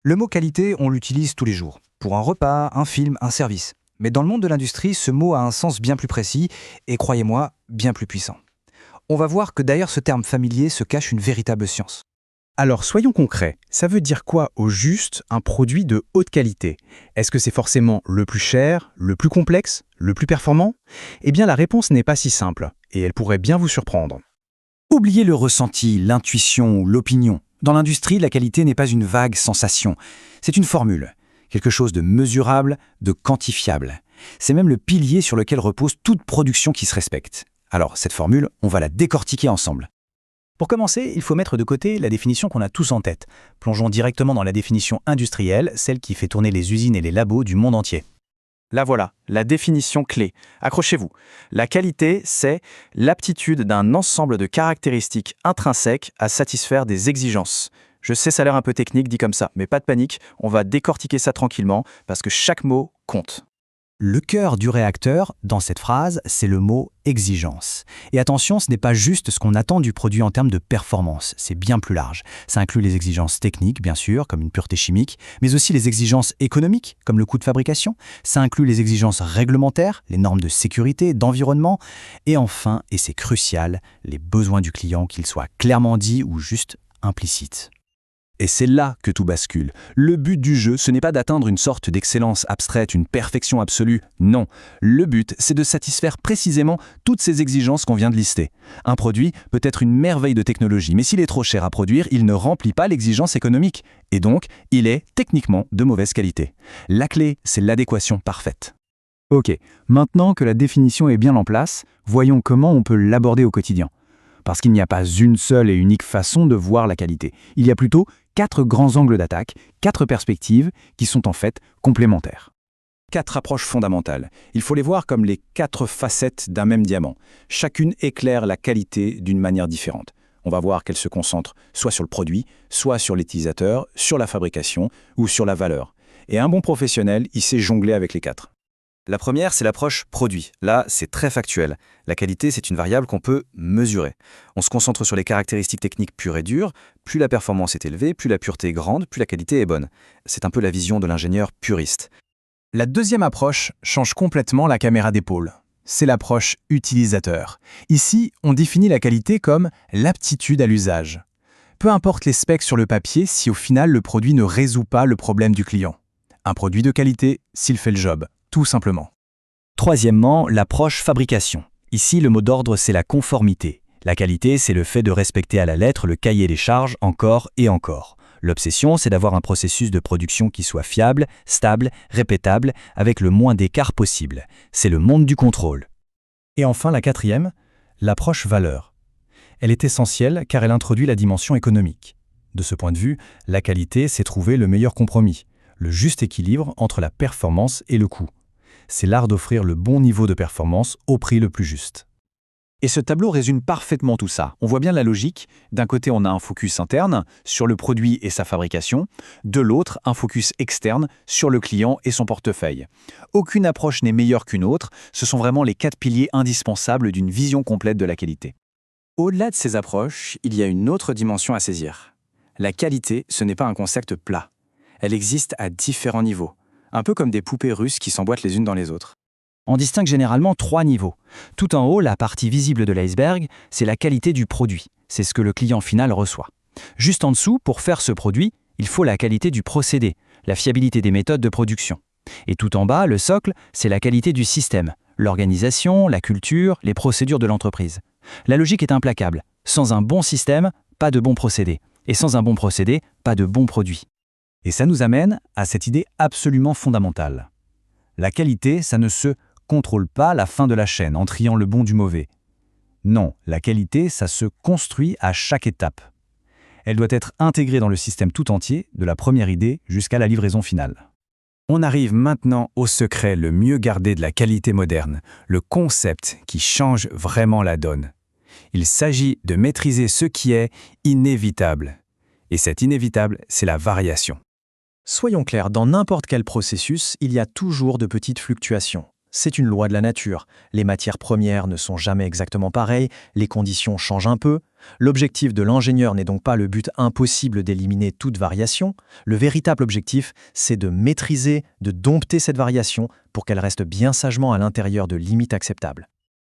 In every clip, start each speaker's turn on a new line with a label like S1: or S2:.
S1: Le mot qualité, on l'utilise tous les jours, pour un repas, un film, un service. Mais dans le monde de l'industrie, ce mot a un sens bien plus précis et, croyez-moi, bien plus puissant. On va voir que derrière ce terme familier se cache une véritable science.
S2: Alors soyons concrets, ça veut dire quoi au juste un produit de haute qualité? Est-ce que c'est forcément le plus cher, le plus complexe, le plus performant? Eh bien la réponse n'est pas si simple, et elle pourrait bien vous surprendre.
S3: Oubliez le ressenti, l'intuition ou l'opinion. Dans l'industrie, la qualité n'est pas une vague sensation. C'est une formule, quelque chose de mesurable, de quantifiable. C'est même le pilier sur lequel repose toute production qui se respecte. Alors, cette formule, on va la décortiquer ensemble.
S2: Pour commencer, il faut mettre de côté la définition qu'on a tous en tête. Plongeons directement dans la définition industrielle, celle qui fait tourner les usines et les labos du monde entier.
S4: La voilà, la définition clé. Accrochez-vous. La qualité, c'est l'aptitude d'un ensemble de caractéristiques intrinsèques à satisfaire des exigences. Je sais, ça a l'air un peu technique dit comme ça, mais pas de panique, on va décortiquer ça tranquillement parce que chaque mot compte.
S3: Le cœur du réacteur, dans cette phrase, c'est le mot exigence. Et attention, ce n'est pas juste ce qu'on attend du produit en termes de performance, c'est bien plus large. Ça inclut les exigences techniques, bien sûr, comme une pureté chimique, mais aussi les exigences économiques, comme le coût de fabrication. Ça inclut les exigences réglementaires, les normes de sécurité, d'environnement. Et enfin, et c'est crucial, les besoins du client, qu'ils soient clairement dits ou juste implicites.
S5: Et c'est là que tout bascule. Le but du jeu, ce n'est pas d'atteindre une sorte d'excellence abstraite, une perfection absolue. Non. Le but, c'est de satisfaire précisément toutes ces exigences qu'on vient de lister. Un produit peut être une merveille de technologie, mais s'il est trop cher à produire, il ne remplit pas l'exigence économique. Et donc, il est techniquement de mauvaise qualité. La clé, c'est l'adéquation parfaite.
S2: Ok, maintenant que la définition est bien en place, voyons comment on peut l'aborder au quotidien. Parce qu'il n'y a pas une seule et unique façon de voir la qualité. Il y a plutôt 4 grands angles d'attaque, 4 perspectives qui sont en fait complémentaires.
S5: 4 approches fondamentales. Il faut les voir comme les 4 facettes d'un même diamant. Chacune éclaire la qualité d'une manière différente. On va voir qu'elle se concentre soit sur le produit, soit sur l'utilisateur, sur la fabrication ou sur la valeur. Et un bon professionnel, il sait jongler avec les 4.
S4: La première, c'est l'approche produit. Là, c'est très factuel. La qualité, c'est une variable qu'on peut mesurer. On se concentre sur les caractéristiques techniques pures et dures. Plus la performance est élevée, plus la pureté est grande, plus la qualité est bonne. C'est un peu la vision de l'ingénieur puriste.
S2: La deuxième approche change complètement la caméra d'épaule. C'est l'approche utilisateur. Ici, on définit la qualité comme l'aptitude à l'usage. Peu importe les specs sur le papier si au final le produit ne résout pas le problème du client. Un produit de qualité s'il fait le job. Tout simplement.
S3: Troisièmement, l'approche fabrication. Ici, le mot d'ordre, c'est la conformité. La qualité, c'est le fait de respecter à la lettre le cahier des charges encore et encore. L'obsession, c'est d'avoir un processus de production qui soit fiable, stable, répétable, avec le moins d'écart possible. C'est le monde du contrôle.
S2: Et enfin, la quatrième, l'approche valeur. Elle est essentielle car elle introduit la dimension économique. De ce point de vue, la qualité, c'est trouver le meilleur compromis, le juste équilibre entre la performance et le coût. C'est l'art d'offrir le bon niveau de performance au prix le plus juste.
S5: Et ce tableau résume parfaitement tout ça. On voit bien la logique. D'un côté, on a un focus interne sur le produit et sa fabrication. De l'autre, un focus externe sur le client et son portefeuille. Aucune approche n'est meilleure qu'une autre. Ce sont vraiment les 4 piliers indispensables d'une vision complète de la qualité.
S4: Au-delà de ces approches, il y a une autre dimension à saisir. La qualité, ce n'est pas un concept plat. Elle existe à différents niveaux. Un peu comme des poupées russes qui s'emboîtent les unes dans les autres.
S3: On distingue généralement 3 niveaux. Tout en haut, la partie visible de l'iceberg, c'est la qualité du produit. C'est ce que le client final reçoit. Juste en dessous, pour faire ce produit, il faut la qualité du procédé, la fiabilité des méthodes de production. Et tout en bas, le socle, c'est la qualité du système, l'organisation, la culture, les procédures de l'entreprise. La logique est implacable. Sans un bon système, pas de bon procédé. Et sans un bon procédé, pas de bon produit.
S2: Et ça nous amène à cette idée absolument fondamentale. La qualité, ça ne se contrôle pas la fin de la chaîne en triant le bon du mauvais. Non, la qualité, ça se construit à chaque étape. Elle doit être intégrée dans le système tout entier, de la première idée jusqu'à la livraison finale.
S5: On arrive maintenant au secret le mieux gardé de la qualité moderne, le concept qui change vraiment la donne. Il s'agit de maîtriser ce qui est inévitable. Et cet inévitable, c'est la variation.
S2: Soyons clairs, dans n'importe quel processus, il y a toujours de petites fluctuations.
S4: C'est une loi de la nature. Les matières premières ne sont jamais exactement pareilles, les conditions changent un peu. L'objectif de l'ingénieur n'est donc pas le but impossible d'éliminer toute variation. Le véritable objectif, c'est de maîtriser, de dompter cette variation pour qu'elle reste bien sagement à l'intérieur de limites acceptables.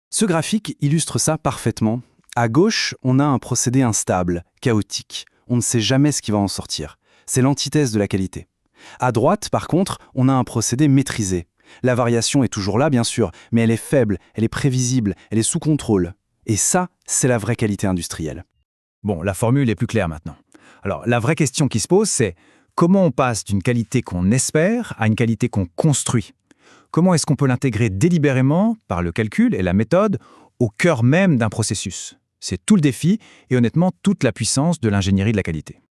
S6: Ce graphique illustre ça parfaitement. À gauche, on a un procédé instable, chaotique. On ne sait jamais ce qui va en sortir. C'est l'antithèse de la qualité. À droite, par contre, on a un procédé maîtrisé. La variation est toujours là, bien sûr, mais elle est faible, elle est prévisible, elle est sous contrôle. Et ça, c'est la vraie qualité industrielle.
S2: Bon, la formule est plus claire maintenant. Alors, la vraie question qui se pose, c'est comment on passe d'une qualité qu'on espère à une qualité qu'on construit? Comment est-ce qu'on peut l'intégrer délibérément, par le calcul et la méthode, au cœur même d'un processus? C'est tout le défi et honnêtement toute la puissance de l'ingénierie de la qualité.